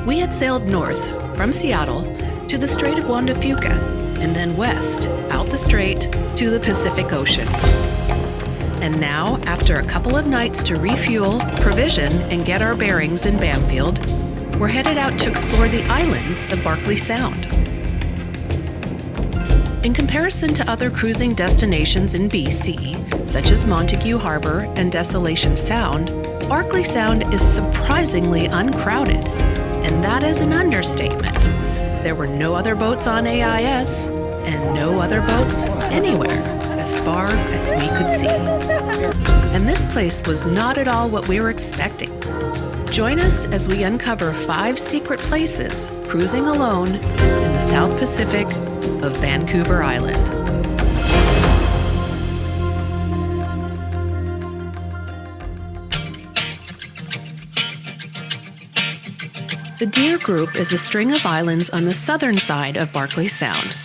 We had sailed north from Seattle to the Strait of Juan de Fuca, and then west, out the strait, to the Pacific Ocean. And now, after a couple of nights to refuel, provision, and get our bearings in Bamfield, we're headed out to explore the islands of Barkley Sound. In comparison to other cruising destinations in BC, such as Montague Harbor and Desolation Sound, Barkley Sound is surprisingly uncrowded, and that is an understatement. There were no other boats on AIS, and no other boats anywhere, as far as we could see. And this place was not at all what we were expecting. Join us as we uncover 5 secret places cruising alone in the South Pacific of Vancouver Island. The Deer Group is a string of islands on the southern side of Barkley Sound,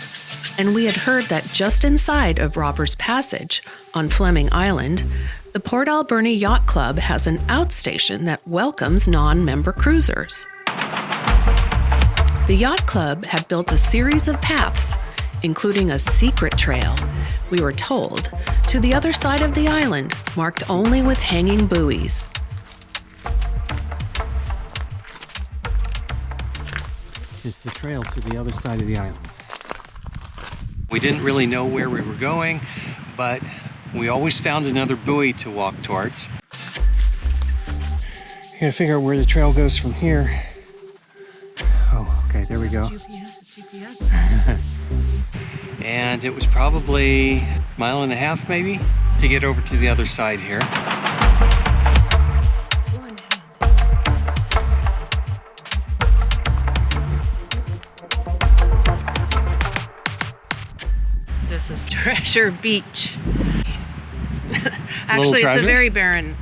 and we had heard that just inside of Robbers Passage on Fleming Island, the Port Alberni Yacht Club has an outstation that welcomes non-member cruisers. The Yacht Club had built a series of paths, including a secret trail, we were told, to the other side of the island, marked only with hanging buoys. Is the trail to the other side of the island. We didn't really know where we were going, but we always found another buoy to walk towards. Gotta figure out where the trail goes from here. Oh, okay, there we go. GPS. And it was probably a mile and a half maybe to get over to the other side here. This is Treasure Beach. Actually, it's a very barren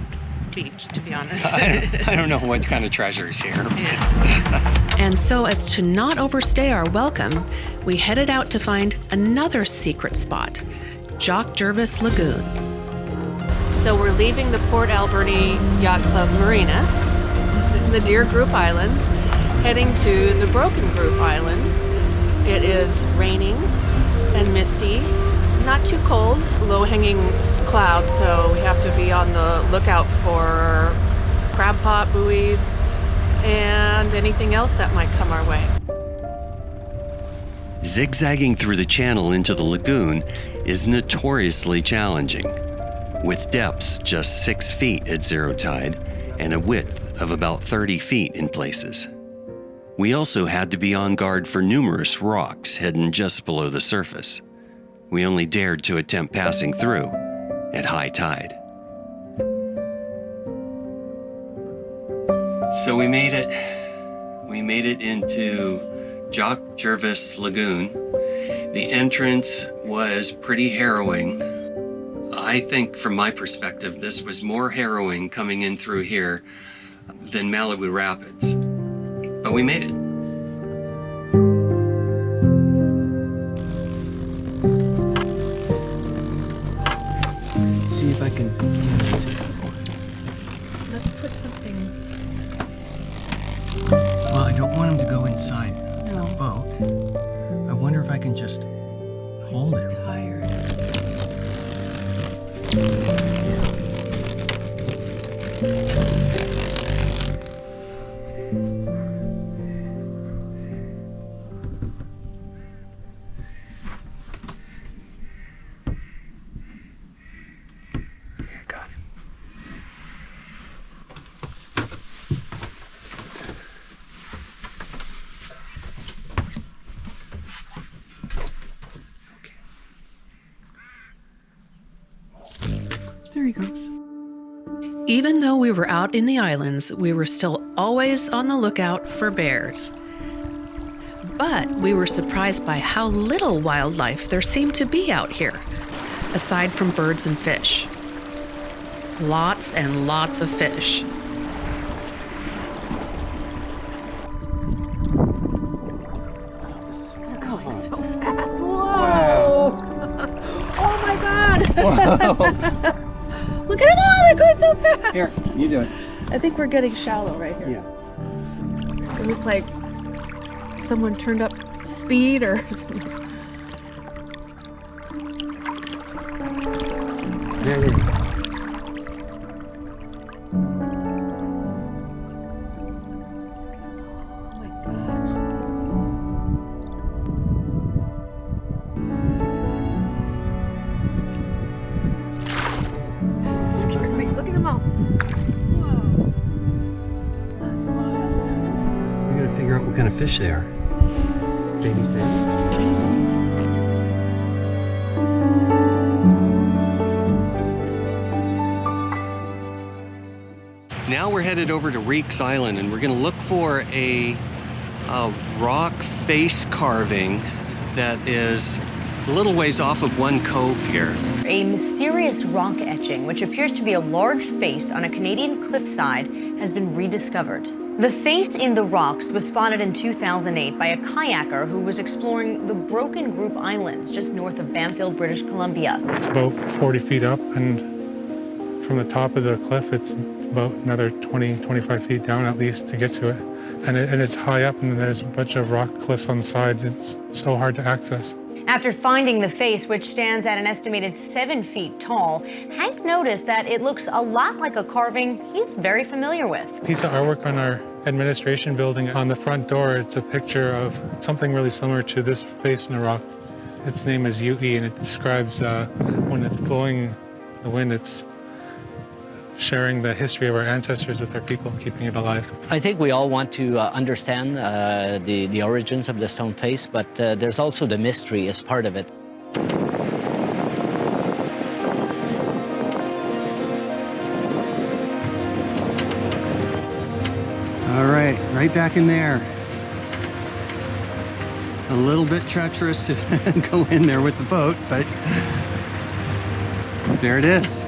beach, to be honest. I don't know what kind of treasure is here. Yeah. And so, as to not overstay our welcome, we headed out to find another secret spot, Jaques-Jarvis Lagoon. So we're leaving the Port Alberni Yacht Club Marina, the Deer Group Islands, heading to the Broken Group Islands. It is raining and misty, not too cold, low-hanging clouds, so we have to be on the lookout for crab pot buoys and anything else that might come our way. Zigzagging through the channel into the lagoon is notoriously challenging, with depths just 6 feet at zero tide and a width of about 30 feet in places. We also had to be on guard for numerous rocks hidden just below the surface. We only dared to attempt passing through at high tide. So we made it into Jaques-Jarvis Lagoon. The entrance was pretty harrowing. I think from my perspective, this was more harrowing coming in through here than Malibu Rapids. But we made it. See if I can. Let's put something. Well, I don't want him to go inside No. the boat. I wonder if I can just hold him. Tired. There he goes. Even though we were out in the islands, we were still always on the lookout for bears. But we were surprised by how little wildlife there seemed to be out here, aside from birds and fish. Lots and lots of fish. They're going so fast. Whoa! Oh my God! Whoa! Look at them all, they're going so fast! Here, you do it. I think we're getting shallow right here. Yeah. was like someone turned up speed or something. There it is. Scared me. Look at him all. Whoa. That's wild. We gotta figure out what kind of fish they are. Baby salmon. Now we're headed over to Reeks Island, and we're gonna look for a rock face carving that is a little ways off of one cove here. A mysterious rock etching, which appears to be a large face on a Canadian cliffside, has been rediscovered. The face in the rocks was spotted in 2008 by a kayaker who was exploring the Broken Group Islands just north of Bamfield, British Columbia. It's about 40 feet up, and from the top of the cliff, it's about another 20, 25 feet down at least to get to it. And it's high up, and there's a bunch of rock cliffs on the side. It's so hard to access. After finding the face, which stands at an estimated 7 feet tall, Hank noticed that it looks a lot like a carving he's very familiar with. Piece of artwork on our administration building. On the front door, it's a picture of something really similar to this face in the rock. Its name is UE, and it describes when it's blowing the wind, it's sharing the history of our ancestors with our people, keeping it alive. I think we all want to understand the origins of the stone face, but there's also the mystery as part of it. All right back in there. A little bit treacherous to go in there with the boat, but there it is.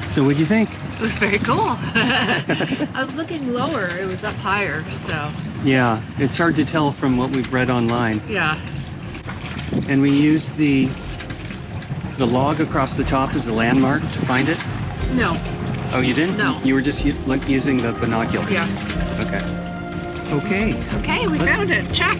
So what'd you think? It was very cool. I was looking lower. It was up higher, so. Yeah, it's hard to tell from what we've read online. Yeah. And we used the log across the top as a landmark to find it? No. Oh, you didn't? No. You were just like using the binoculars? Yeah. Okay. Okay. Okay, we found it. Check.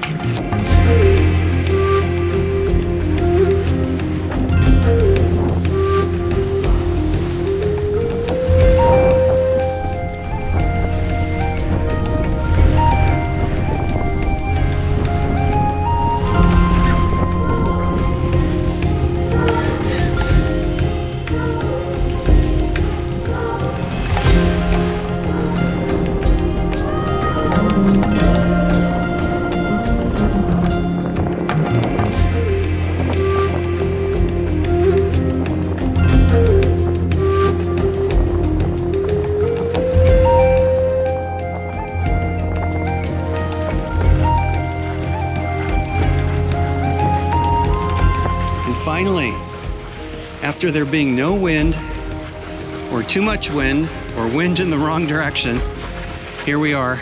Finally, after there being no wind, or too much wind, or wind in the wrong direction, here we are,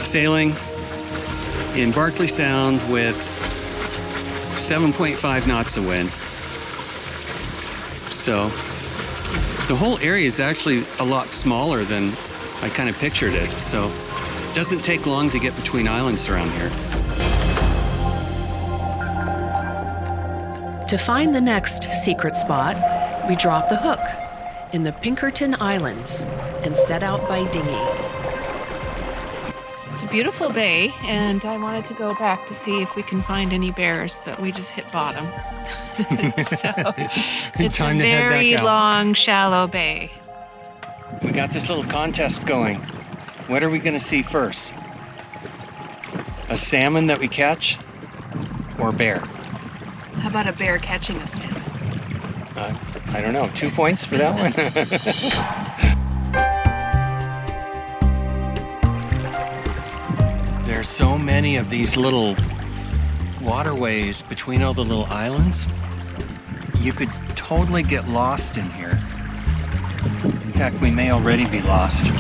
sailing in Barkley Sound with 7.5 knots of wind. So the whole area is actually a lot smaller than I kind of pictured it. So it doesn't take long to get between islands around here. To find the next secret spot, we drop the hook in the Pinkerton Islands and set out by dinghy. It's a beautiful bay, and I wanted to go back to see if we can find any bears, but we just hit bottom. So it's a very long, shallow bay. We got this little contest going. What are we going to see first? A salmon that we catch, or a bear? How about a bear catching a salmon? I don't know. 2 points for that one? There's so many of these little waterways between all the little islands. You could totally get lost in here. In fact, we may already be lost.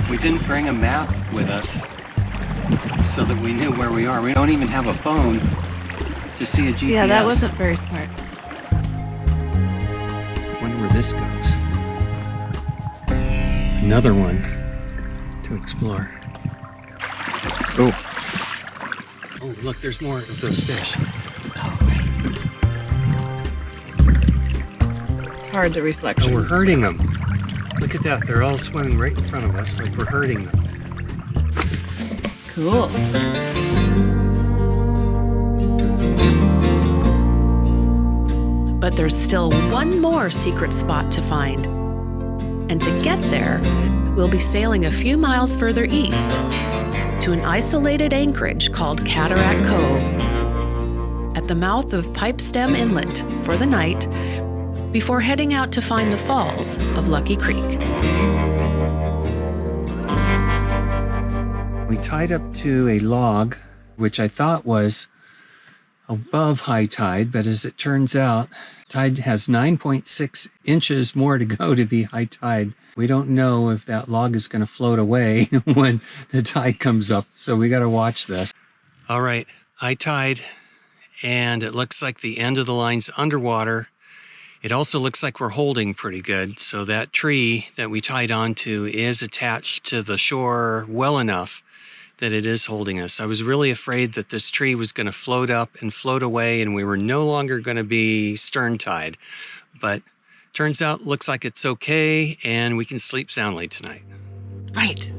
We didn't bring a map with us. so that we knew where we are. We don't even have a phone to see a GPS. Yeah, that wasn't very smart. I wonder where this goes. Another one to explore. Oh, look, there's more of those fish. It's hard to Oh, reflection. we're hurting them. Look at that. They're all swimming right in front of us like we're hurting them. Cool. But there's still one more secret spot to find. And to get there, we'll be sailing a few miles further east to an isolated anchorage called Cataract Cove at the mouth of Pipestem Inlet for the night before heading out to find the falls of Lucky Creek. We tied up to a log, which I thought was above high tide, but as it turns out, tide has 9.6 inches more to go to be high tide. We don't know if that log is going to float away when the tide comes up, so we got to watch this. All right, high tide, and it looks like the end of the line's underwater. It also looks like we're holding pretty good, so that tree that we tied onto is attached to the shore well enough that it is holding us. I was really afraid that this tree was going to float up and float away and we were no longer going to be stern tide. But turns out, looks like it's okay and we can sleep soundly tonight. Right.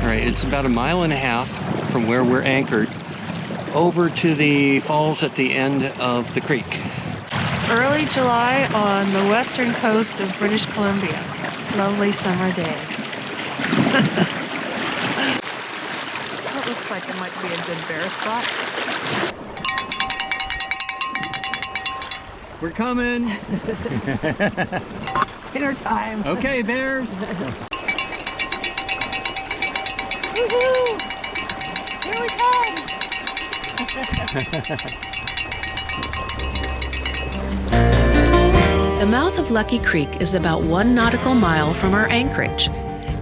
All right, it's about 1.5 miles from where we're anchored over to the falls at the end of the creek. Early July on the western coast of British Columbia. Lovely summer day. That looks like it might be a good bear spot. We're coming. Dinner time. Okay, bears. Woohoo! Here we come! The mouth of Lucky Creek is about 1 nautical mile from our anchorage,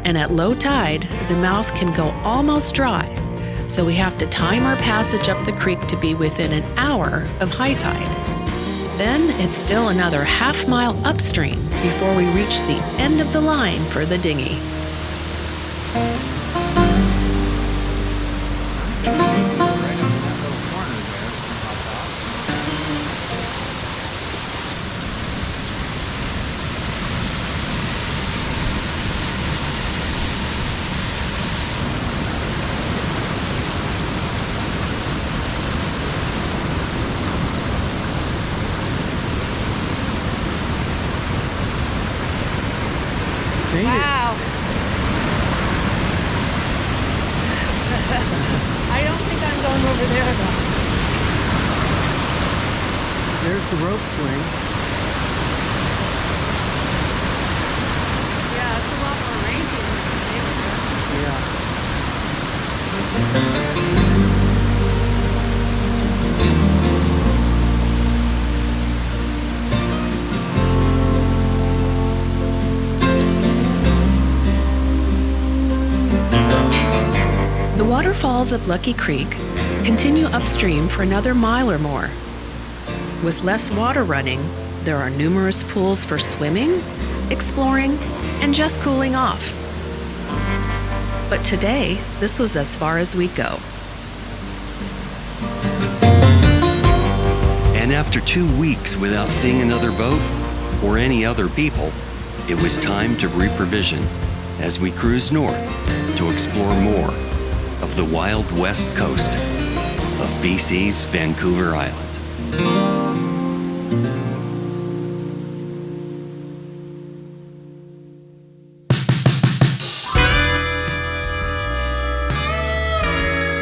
and at low tide, the mouth can go almost dry, so we have to time our passage up the creek to be within an hour of high tide. Then it's still another half mile upstream before we reach the end of the line for the dinghy. Wow. I don't think I'm going over there though. There's the rope swing. Yeah, it's a lot more rangy than Yeah. The waterfalls of Lucky Creek continue upstream for another mile or more. With less water running, there are numerous pools for swimming, exploring, and just cooling off. But today, this was as far as we'd go. And after 2 weeks without seeing another boat or any other people, it was time to reprovision as we cruised north to explore more of the wild west coast of BC's Vancouver Island.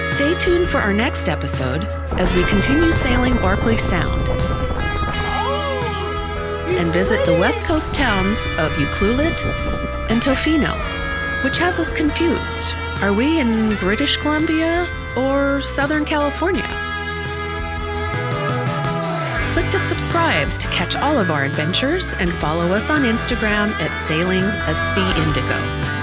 Stay tuned for our next episode as we continue sailing Barkley Sound and visit the west coast towns of Ucluelet and Tofino, which has us confused. Are we in British Columbia or Southern California? Click to subscribe to catch all of our adventures and follow us on Instagram at SailingSVIndigo.